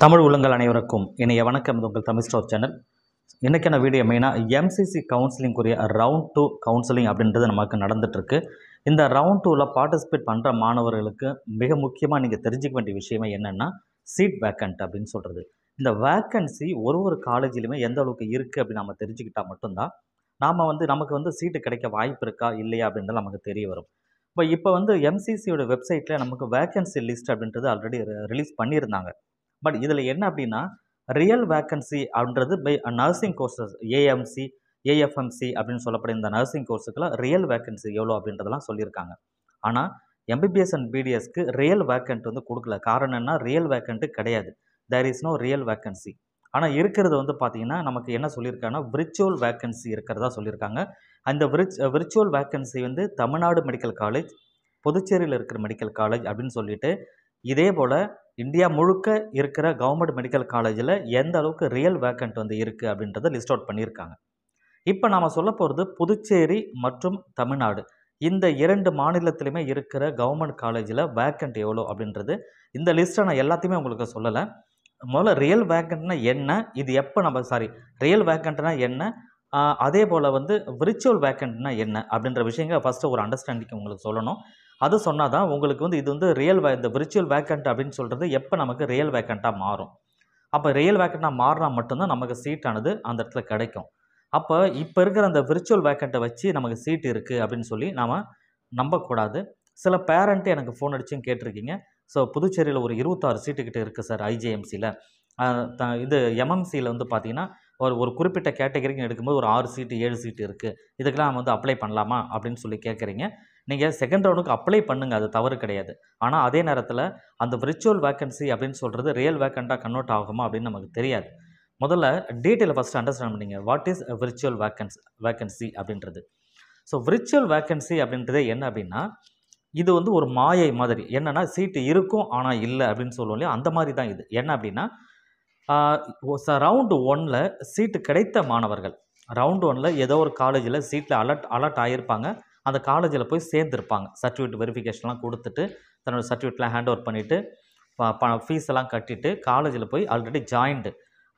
தமிழ் உள்ளங்கள் அனைவருக்கும் இணைய வணக்கம். இது உங்கள் தமிழ் ஸ்டோர் சேனல். இன்றைக்கான வீடியோ மெயினாக எம்சிசி கவுன்சிலிங்குரிய ரவுண்ட் 2 கவுன்சிலிங் அப்படின்றது நமக்கு நடந்துகிட்ருக்கு. இந்த ரவுண்ட் 2ல் பார்ட்டிசிபேட் பண்ணுற மாணவர்களுக்கு மிக முக்கியமாக நீங்கள் தெரிஞ்சிக்க வேண்டிய விஷயமே என்னென்னா சீட் வேக்கண்ட் அப்படின்னு சொல்கிறது. இந்த வேக்கன்சி ஒரு காலேஜிலுமே எந்த அளவுக்கு இருக்குது அப்படின்னு நம்ம தெரிஞ்சுக்கிட்டால் மட்டும்தான் நமக்கு சீட்டு கிடைக்க வாய்ப்பு இருக்கா இல்லையா அப்படின்றது நமக்கு தெரிய வரும். இப்போ எம்சிசியோட வெப்சைட்டில் நமக்கு வேக்கன்சி லிஸ்ட் அப்படின்றது ஆல்ரெடி ரிலீஸ் பண்ணியிருந்தாங்க. பட் இதில் என்ன அப்படின்னா ரியல் வேக்கன்சி அப்படின்றது by nursing courses AMC AFMC அப்படின்னு சொல்லப்படும் இந்த நர்சிங் கோர்ஸுக்கெல்லாம் ரியல் வேக்கன்சி எவ்வளோ அப்படின்றதெல்லாம் சொல்லியிருக்காங்க. ஆனால் எம்பிபிஎஸ் அண்ட் பிடிஎஸ்க்கு ரியல் வேக்கண்ட் கொடுக்கல. காரணம் என்ன, ரியல் வேக்கண்ட்டு கிடையாது. There is no real vacancy. ஆனால் இருக்கிறது பார்த்தீங்கன்னா நமக்கு என்ன சொல்லியிருக்காங்கன்னா விர்ச்சுவல் வேக்கன்சி இருக்கிறதா சொல்லியிருக்காங்க. அந்த virtual vacancy Tamil Nadu medical college, புதுச்சேரியில் இருக்கிற மெடிக்கல் காலேஜ் அப்படின்னு சொல்லிட்டு இதே போல் இந்தியா முழுக்க இருக்கிற கவர்மெண்ட் மெடிக்கல் காலேஜில் எந்த அளவுக்கு ரியல் வேக்கண்ட் இருக்குது அப்படின்றத லிஸ்ட் அவுட் பண்ணியிருக்காங்க. இப்போ நாம் சொல்ல போகிறது புதுச்சேரி மற்றும் தமிழ்நாடு இந்த 2 மாநிலத்திலுமே இருக்கிற கவர்மெண்ட் காலேஜில் வேக்கண்ட் எவ்வளோ அப்படின்றது. இந்த லிஸ்ட்டை நான் எல்லாத்தையுமே உங்களுக்கு சொல்லலை. முதல்ல ரியல் வேக்கண்ட்னா என்ன, இது எப்போ ரியல் வேக்கண்ட்னா என்ன, அதே போல் விர்ச்சுவல் வேக்கண்ட்னா என்ன அப்படின்ற விஷயங்கள் ஃபஸ்ட்டு ஒரு அண்டர்ஸ்டாண்டிங் உங்களுக்கு சொல்லணும். அது சொன்னால் தான் உங்களுக்கு இது இந்த விர்ச்சுவல் வேக்கண்ட் அப்படின்னு சொல்கிறது எப்போ நமக்கு ரியல் வேக்கண்ட்டாக மாறும். அப்போ ரியல் வேக்கண்ட்டாக மாறினா மட்டும்தான் நமக்கு சீட்டானது அந்த இடத்துல கிடைக்கும். அப்போ இப்போ இருக்கிற அந்த விர்ச்சுவல் வேக்கண்ட்டை வச்சு நமக்கு சீட் இருக்குது அப்படின்னு சொல்லி நாம் நம்பக்கூடாது. சில பேரண்ட்டு எனக்கு ஃபோன் அடிச்சும் கேட்டிருக்கீங்க. ஸோ புதுச்சேரியில் ஒரு 26 சீட்டுக்கிட்ட இருக்குது சார் ஐஜேஎம்சியில். இது எம்எம்சியில் பார்த்தீங்கன்னா ஒரு குறிப்பிட்ட கேட்டகரிக்கு எடுக்கும்போது ஒரு 6 சீட்டு 7 சீட்டு இருக்குது. இதுக்கெல்லாம் அப்ளை பண்ணலாமா அப்படின்னு சொல்லி கேட்குறீங்க. நீங்கள் செகண்ட் ரவுண்டுக்கு அப்ளை பண்ணுங்கள், அது தவறு கிடையாது. ஆனால் அதே நேரத்தில் அந்த விர்ச்சுவல் வேக்கன்சி அப்படின்னு சொல்கிறது ரியல் வேக்கண்ட்டாக கன்வெர்ட் ஆகுமா அப்படின்னு நமக்கு தெரியாது. முதல்ல டீட்டெயிலை ஃபஸ்ட்டு அண்டர்ஸ்டாண்ட் பண்ணிங்க. வாட் இஸ் விர்ச்சுவல் வேக்கன்சி அப்படின்றது. ஸோ விர்ச்சுவல் வேக்கன்சி அப்படின்றதே என்ன அப்படின்னா இது ஒரு மாயை மாதிரி. என்னென்னா சீட்டு இருக்கும் ஆனால் இல்லை அப்படின்னு சொல்லுவோம் இல்லையா, அந்த மாதிரி தான் இது. என்ன அப்படின்னா ரவுண்டு 1ல் சீட்டு கிடைத்த மாணவர்கள் ரவுண்டு 1ல் ஏதோ ஒரு காலேஜில் சீட்டில் அலர்ட் ஆகியிருப்பாங்க. அந்த காலேஜில் போய் சேர்ந்துருப்பாங்க. சர்டிஃபிகேட் வெரிஃபிகேஷன்லாம் கொடுத்துட்டு தன்னோட சர்டிஃபிகேட்லாம் ஹேண்ட் ஓவர் பண்ணிவிட்டு ஃபீஸ் எல்லாம் கட்டிட்டு காலேஜில் போய் ஆல்ரெடி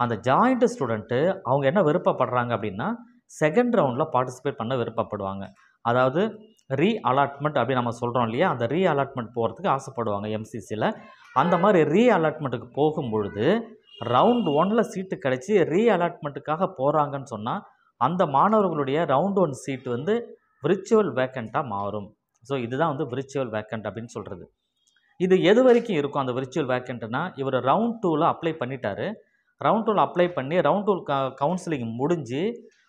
அந்த ஜாயிண்ட்டு ஸ்டூடெண்ட்டு அவங்க என்ன விருப்பப்படுறாங்க அப்படின்னா செகண்ட் ரவுண்டில் பார்ட்டிசிபேட் பண்ண விருப்பப்படுவாங்க. அதாவது ரீ அலாட்மெண்ட் அப்படி நம்ம சொல்கிறோம் இல்லையா, அந்த ரீ அலாட்மெண்ட் போகிறதுக்கு ஆசைப்படுவாங்க எம்சிசியில். அந்த மாதிரி ரீ அலாட்மெண்ட்டுக்கு போகும்பொழுது ரவுண்ட் 1ல் சீட்டு கிடச்சி ரீ அலாட்மெண்ட்டுக்காக போகிறாங்கன்னு சொன்னால் அந்த மாணவர்களுடைய ரவுண்ட் 1 சீட்டு விர்ச்சுவல் வேக்கண்ட்டாக மாறும். ஸோ இதுதான் விர்ச்சுவல் வேக்கண்ட் அப்படின்னு சொல்கிறது. இது எது வரைக்கும் இருக்கும் அந்த விர்ச்சுவல் வேக்கண்ட்னா, இவர் ரவுண்ட் 2ல் அப்ளை பண்ணிட்டார். ரவுண்ட் 2ல் அப்ளை பண்ணி ரவுண்ட் 2 கவுன்சிலிங் முடிஞ்சு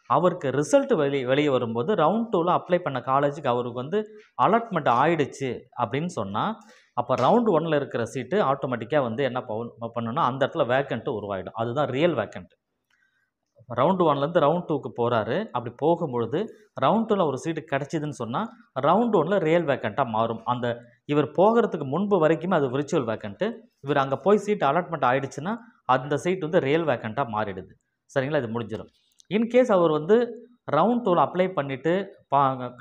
அவருக்கு ரிசல்ட் வெளியே வரும்போது ரவுண்ட் 2ல் அப்ளை பண்ண காலேஜுக்கு அவருக்கு அலாட்மெண்ட் ஆயிடுச்சு அப்படின்னு சொன்னால் அப்போ ரவுண்ட் 1ல் இருக்கிற சீட்டு ஆட்டோமேட்டிக்காக என்ன பண்ணணும்னா அந்த இடத்துல வேக்கண்ட்டு உருவாயிடும். அதுதான் ரியல் வேக்கண்ட். ரவுண்டு 1லேருந்து ரவுண்ட் 2க்கு போகிறாரு. அப்படி போகும்பொழுது ரவுண்ட் 2ல் ஒரு சீட்டு கிடச்சிதுன்னு சொன்னால் ரவுண்ட் 1ல் ரியல் வேக்கண்ட்டாக மாறும். இவர் போகிறதுக்கு முன்பு வரைக்குமே அது விர்ச்சுவல் வேக்கண்ட்டு. இவர் அங்கே போய் சீட்டு அலாட்மெண்ட் ஆகிடுச்சுன்னா அந்த சீட் ரியல் வேக்கண்ட்டாக மாறிடுது. சரிங்களா, இது முடிஞ்சிடும். இன்கேஸ் அவர் ரவுண்ட் 2ல் அப்ளை பண்ணிவிட்டு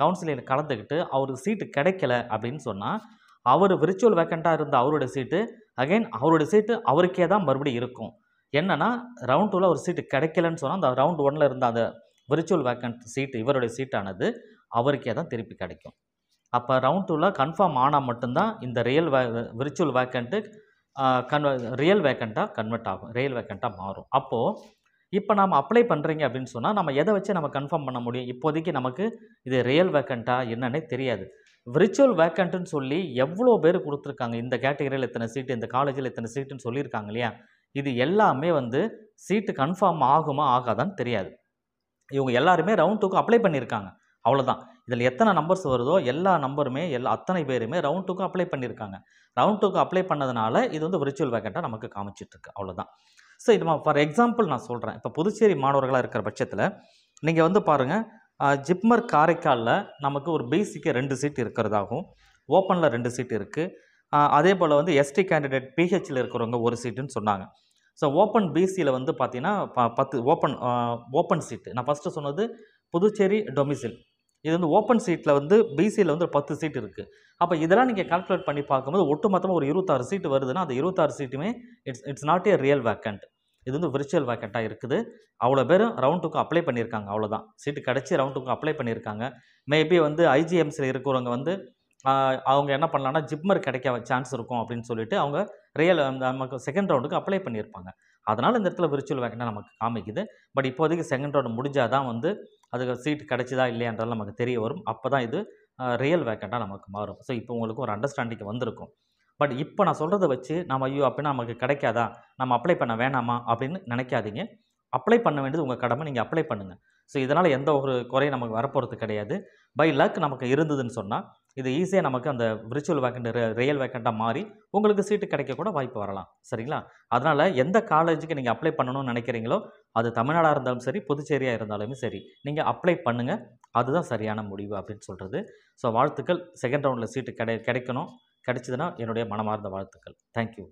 கவுன்சிலிங்கில் கலந்துக்கிட்டு அவருக்கு சீட்டு கிடைக்கல அப்படின்னு சொன்னால் அவர் விர்ச்சுவல் வேக்கண்ட்டாக இருந்த அவருடைய சீட்டு அவருடைய சீட்டு அவருக்கே தான் மறுபடியும் இருக்கும். என்னென்னா ரவுண்ட் 2ல் ஒரு சீட்டு கிடைக்கலன்னு சொன்னால் அந்த ரவுண்ட் 1ல் இருந்த அந்த விர்ச்சுவல் வேக்கண்ட் சீட்டு இவருடைய சீட்டானது அவருக்கே தான் திருப்பி கிடைக்கும். அப்போ ரவுண்ட் 2ல் கன்ஃபார்ம் ஆனால் மட்டும்தான் இந்த விர்ச்சுவல் வேக்கண்ட்டு ரியல் வேக்கண்ட்டாக கன்வெர்ட் ஆகும், ரியல் வேக்கண்ட்டாக மாறும். அப்போது இப்போ நாம் அப்ளை பண்ணுறீங்க அப்படின்னு சொன்னால் நம்ம எதை வச்சு நம்ம கன்ஃபார்ம் பண்ண முடியும்? இப்போதைக்கு நமக்கு இது ரியல் வேக்கண்ட்டாக என்னன்னே தெரியாது. விர்ச்சுவல் வேக்கண்ட்டுன்னு சொல்லி எவ்வளோ பேர் கொடுத்துருக்காங்க. இந்த கேட்டகரியில் இத்தனை சீட்டு, இந்த காலேஜில் இத்தனை சீட்டுன்னு சொல்லியிருக்காங்க இல்லையா, இது எல்லாமே சீட்டு கன்ஃபார்ம் ஆகுமா ஆகாதான்னு தெரியாது. இவங்க எல்லாருமே ரவுண்ட் 2க்கு அப்ளை பண்ணியிருக்காங்க, அவ்வளோதான். இதில் எத்தனை நம்பர்ஸ் வருதோ எல்லா நம்பருமே அத்தனை பேருமே ரவுண்ட் 2க்கு அப்ளை பண்ணியிருக்காங்க. ரவுண்ட் 2க்கு அப்ளை பண்ணதுனால இது விர்ச்சுவல் வேக்கண்ட்டாக நமக்கு காமிச்சிட்ருக்கு, அவ்வளோதான். ஸோ இது ஃபார் எக்ஸாம்பிள் நான் சொல்கிறேன். இப்போ புதுச்சேரி மாணவர்களாக இருக்கிற பட்சத்தில் நீங்கள் பாருங்கள், ஜிப்மர் காரைக்காலில் நமக்கு ஒரு பிசிக்கு 2 சீட் இருக்கிறதாகவும், ஓப்பனில் 2 சீட் இருக்குது. அதே போல் எஸ்டி கேண்டிடேட் பிஹெச்சில் இருக்கிறவங்க ஒரு சீட்டுன்னு சொன்னாங்க. ஸோ ஓப்பன் பிசியில் பார்த்தீங்கன்னா 10 ஓப்பன் சீட்டு. நான் ஃபஸ்ட்டு சொன்னது புதுச்சேரி டொமிசில். இது ஓப்பன் சீட்டில் பிசியில் 10 சீட் இருக்குது. அப்போ இதெல்லாம் நீங்கள் கால்குலேட் பண்ணி பார்க்கும்போது ஒட்டுமொத்தமாக ஒரு 26 சீட்டு வருதுன்னா அந்த 26 சீட்டுமே it's not a real vacant. இது வந்து விர்ச்சுவல் வேக்கண்ட்டாக இருக்குது. அவ்வளோ பேரும் ரவுண்ட் 2க்கு அப்ளை பண்ணியிருக்காங்க, அவ்வளோதான். சீட்டு கிடச்சி ரவுண்ட் 2க்கு அப்ளை பண்ணியிருக்காங்க. மேபி வந்து ஐஜிஎம்சியில் இருக்கிறவங்க வந்து அவங்க என்ன பண்ணலான்னா ஜிப்மர் கிடைக்க சான்ஸ் இருக்கும் அப்படின்னு சொல்லிட்டு அவங்க நமக்கு செகண்ட் ரவுண்டுக்கு அப்ளை பண்ணியிருப்பாங்க. அதனால் இந்த இடத்துல விர்ச்சுவல் வேக்கண்ட்டாக நமக்கு காமிக்குது. பட் இப்போதைக்கு செகண்ட் ரவுண்டு முடிஞ்சால் தான் வந்து அதுக்கு சீட் கிடைச்சதா இல்லையான்றது நமக்கு தெரிய வரும். அப்போ தான் இது ரியல் வேக்கண்ட்டாக நமக்கு மாறும். ஸோ இப்போ உங்களுக்கு ஒரு அண்டர்ஸ்டாண்டிங் வந்திருக்கும். பட் இப்போ நான் சொல்கிறத வச்சு நம்ம ஐயோ அப்படின்னா நமக்கு கிடைக்காதா, நம்ம அப்ளை பண்ண வேணாமா அப்படின்னு நினைக்காதீங்க. அப்ளை பண்ண வேண்டியது உங்கள் கடமை, நீங்கள் அப்ளை பண்ணுங்கள். ஸோ இதனால் எந்த ஒரு குறையும் நமக்கு வரப்போகிறது கிடையாது. பை லக் நமக்கு இருந்ததுன்னு சொன்னால் இது ஈஸியாக நமக்கு அந்த விர்ச்சுவல் வேக்கண்ட் ரியல் வேக்கண்ட்டாக மாறி உங்களுக்கு சீட்டு கிடைக்க கூட வாய்ப்பு வரலாம். சரிங்களா? அதனால் எந்த காலேஜுக்கு நீங்கள் அப்ளை பண்ணணும்னு நினைக்கிறீங்களோ அது தமிழ்நாடாக இருந்தாலும் சரி, புதுச்சேரியாக இருந்தாலுமே சரி, நீங்கள் அப்ளை பண்ணுங்கள். அதுதான் சரியான முடிவு அப்படின்னு சொல்கிறது. ஸோ வாழ்த்துக்கள். செகண்ட் ரவுண்டில் சீட்டு கிடைக்கணும். கிடைச்சதுன்னா என்னுடைய மனமார்ந்த வாழ்த்துக்கள். தேங்க்யூ.